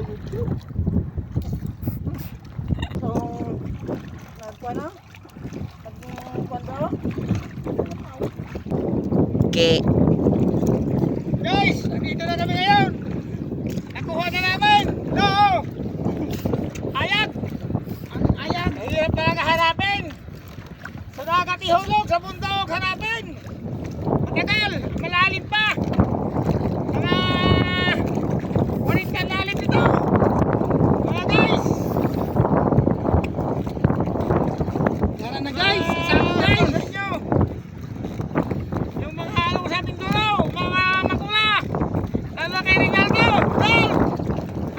So, nagkuha na? Nagkuha daw? Ke. Guys, nandito na kami ngayon. Nakuha na namin. No! Ayag! Ang ayag. Hirap talaga hanapin. Sa dagat ihulog, sa bundok hanapin. Matagal, malalim pa. Mga 40 lalim dito. Mga guys. Tara na guys, isama guys. Yung mga ano sa ating dulo, mga makula. Lalo kay Rinaldo. Tol!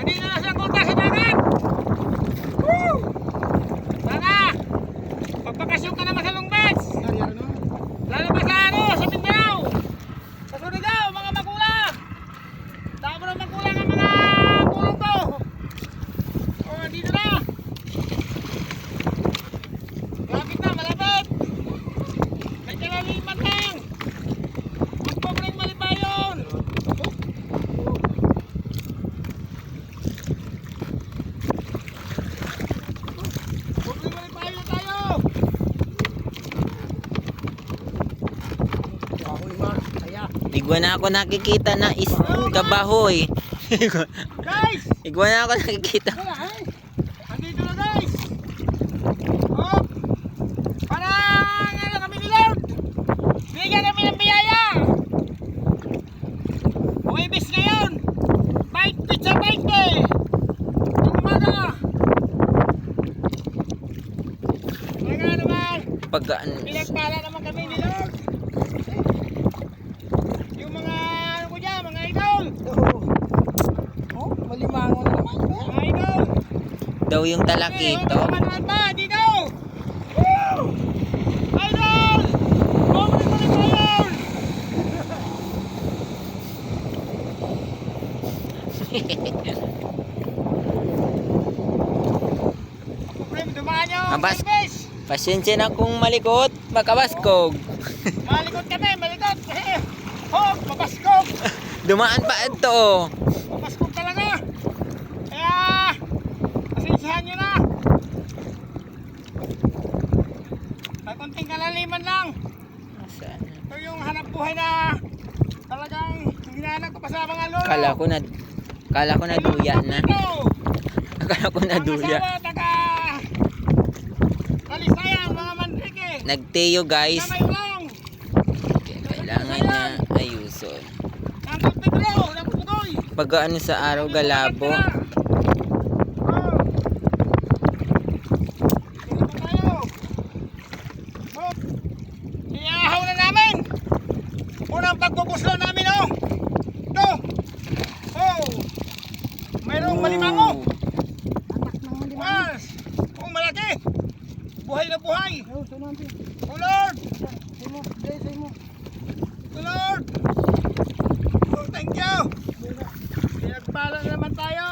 Andito na siya kulta sa dagat. Woo! Tara! Magpakasyon ka naman sa Longbets. Lalo pa sa ano, sa Mindanao. Sa Surigao, mga makula. Tama na makula ng mga kulong ko. O, andito na. Malapit na, malapit. May kalaliman lang. Magpobreng malibayon. Pobreng malibayon tayo. Igwa na ako nakikita na kabahoy. Guys! Igwa na ako nakikita. Wala eh. Andito na guys. Oh. Parang ano kami ni Lord. Bigyan kami ng biyaya. Huwebes ngayon. Bite pizza bite. Yung umaga. Mga naman. Pag Pinagpala naman kami ni Lord. Yung mga ano ko dyan, mga idol. Oh, malimango na naman. Mga idol. daw yung talakito. Naman ba? Dito! Woo! Idol! Pobre ko rin ngayon! Pobre, dumaan nyo! Abas. Guys! Pasensya na kung malikot, makabaskog. Malikot kami, malikot! Hop! Mabaskog! Dumaan pa ito. Mabaskog talaga! Kaya... Pasensyahan nyo na! May konting kalaliman lang! Ito yung hanap buhay na talagang hinahanap ko pa sa mga lolo. Kala ko na duya na. Akala ko na duya. Mga asawa, taga Kalisayan, mga mandrike. Nagteyo guys. Kamay lang. Kailangan niya ayuson. Nangkot Pedro, nangkutoy. Pag ano sa araw galabo. Iyahaw na namin. Unang pagbukuslo namin, oh. Ito. Oh. Mayroong malimango. Anak ng malimango. Mas. Oh, malaki. Buhay na buhay. Oh, sumampi. Oh, Lord. Simo, bless mo. Oh, Lord. Oh, thank you. Pinagpala na naman tayo.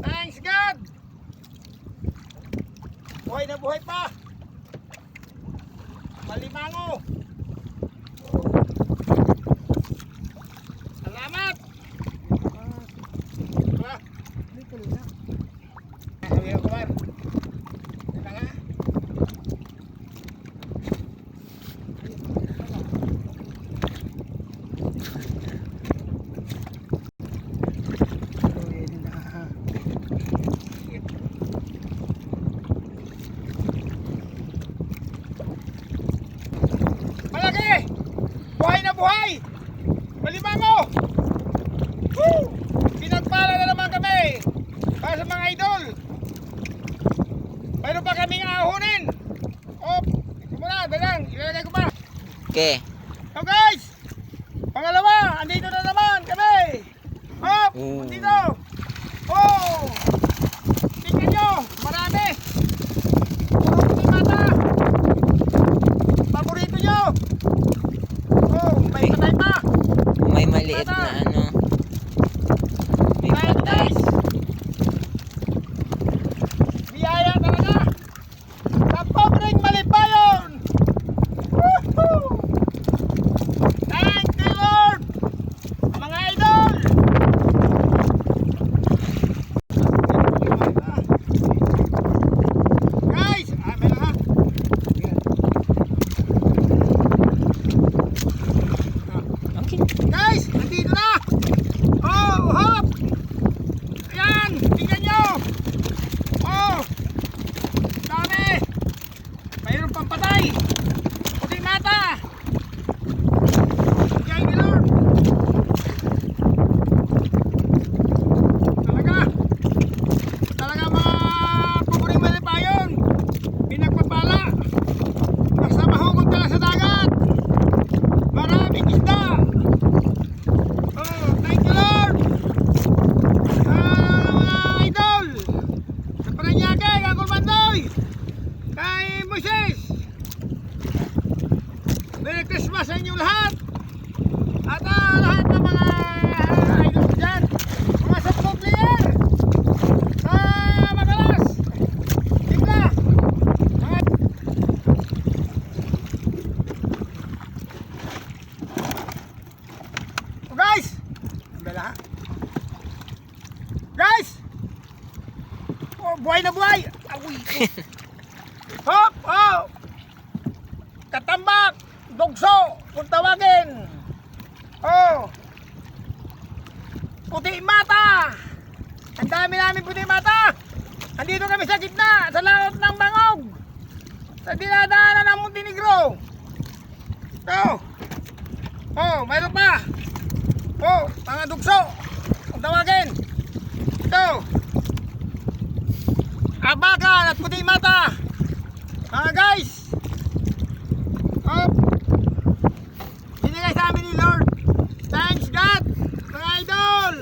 Thanks God. Buhay na buhay pa. Malimango. Salamat. Wala. Little na. Sabi ko ba? Ito nga. Malaki! Buhay na buhay! Malimango! Woo! Pinagpala na naman kami para sa mga idol. Mayroon pa kaming ahunin. Op! Ito muna, dalang. Ilalagay ko pa. Okay. So guys! Pangalawa, andito na naman kami. Op! Oh. Andito! Oh! Tingnan nyo! Marami! Puro puti mata! Paborito nyo! Oh! May patay pa! May maliit na ano. ha. Guys! Oh, buhay na buhay! Awi! Hop! Oh! Katambak! Dugso! Kung tawagin! Oh! Puti mata! Ang dami namin puti mata! Andito kami sa gitna, sa laot ng Bangog! Sa dinadaanan ng Montenegro! Ito! Oh, mayroon pa! Oh, mga dugso! Kung tawagin! Ito! Abakan at puti mata! Mga guys! Oh! Binigay sa amin ni Lord! Thanks God! Mga idol!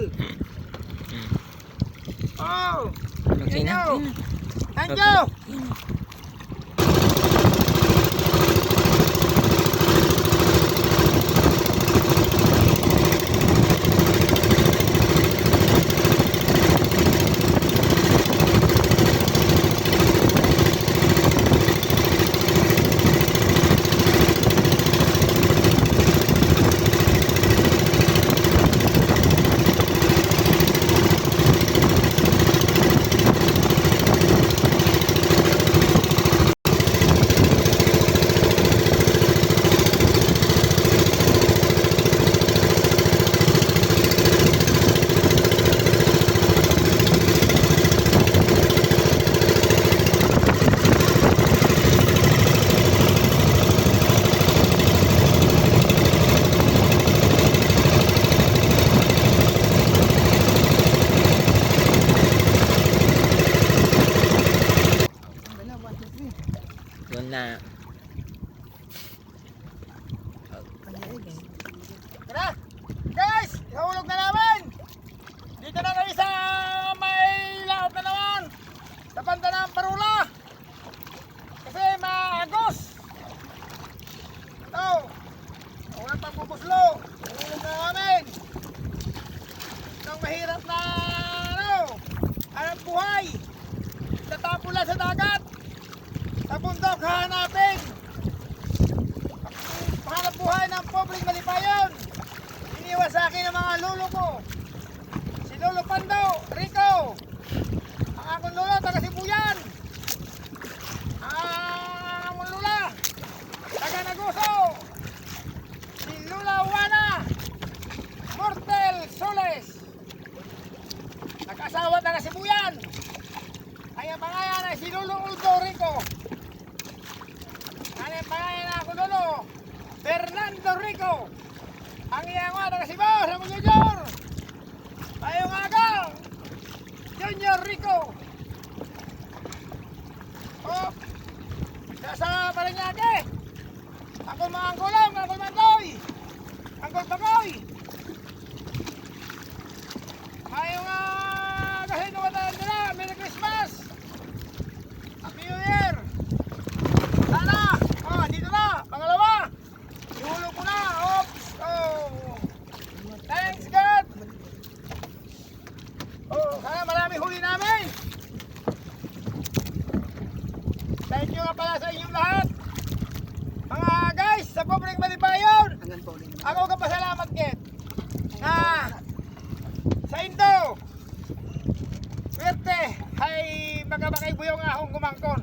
Oh! Okay na. Thank you! Yun na. Tara! Guys! Ihulog na namin! Dito na kami sa may laot na naman! Sa banda ng Parula! Kasi maagos! Ito! Walang pagpupuslo! Ihulog na namin! Itong mahirap na anong buhay! Natapula sa dagat! Sa bundok hanapin! Hanap buhay ng pobreng malipayon! Iniwan sa akin ang mga lolo ko. Si Lolo Pando, Rico. Ang akong lolo, taga Sibuyan. Ang akong lula, taga Naguso. Si Lula Juana, Mortel Soles. Nag-asawa taga Sibuyan. Ay ang pangalan ay si Lolo Uldo Rico. Ano ang pangalan na akong lolo? Fernando Rico. Ang iyang mga taga Cebu, sa Junior. Tayong agaw. Junior Rico. Oh, sa Paranaque. Ako mga Angkulong, ako Mandoy. Angkol Bagoy. Tayong kasi nung katahan nila, Merry Christmas. Happy New Year. Sana. Oh, dito na. Pangalawa. Ihulog ko na. Oops. Oh. Thanks God. Oh, sana marami huli namin. Thank you nga pala sa inyong lahat. Mga guys, sa pobreng malipayon. Ako kapasalamat Ket. Na sa Indo. Swerte ay magkabakay buyong ahong gumangkon.